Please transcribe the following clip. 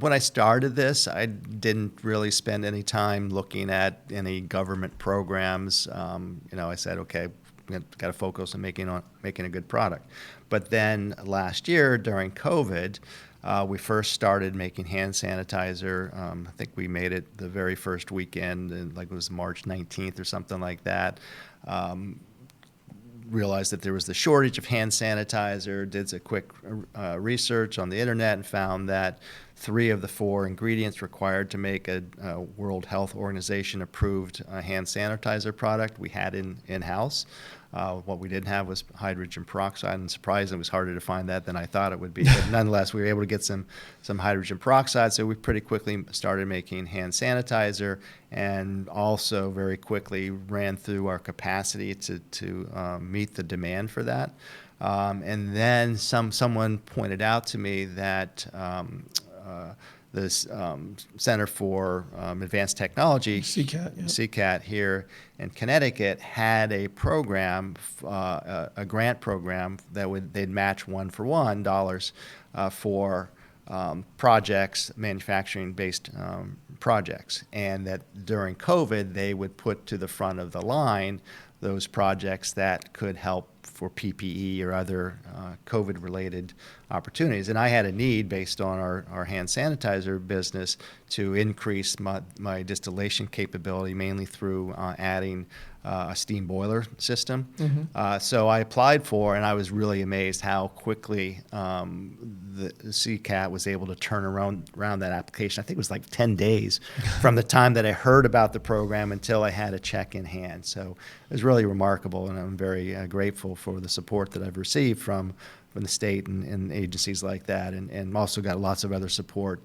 When I started this, I didn't really spend any time looking at any government programs. I said, okay, got to focus on making a good product. But then last year during COVID, we first started making hand sanitizer. I think we made it the very first weekend, and like it was March 19th or something like that. Realized that there was the shortage of hand sanitizer, did a quick research on the internet and found that 3 of the 4 ingredients required to make a World Health Organization approved hand sanitizer product we had in-house. What we didn't have was hydrogen peroxide, and surprisingly, it was harder to find that than I thought it would be. But nonetheless, we were able to get some hydrogen peroxide, so we pretty quickly started making hand sanitizer, and also very quickly ran through our capacity to meet the demand for that. And then someone pointed out to me that this Center for Advanced Technology, CCAT, yeah. CCAT here in Connecticut, had a program, a grant program that they'd match $1-for-$1 for projects, manufacturing-based projects, and that during COVID they would put to the front of the line those projects that could help for PPE or other COVID-related opportunities. And I had a need based on our hand sanitizer business to increase my distillation capability, mainly through adding a steam boiler system. Mm-hmm. So I applied for, and I was really amazed how quickly the CCAT was able to turn around that application. I think it was like 10 days from the time that I heard about the program until I had a check in hand. So it was really remarkable, and I'm very grateful for the support that I've received from the state and agencies like that, and also got lots of other support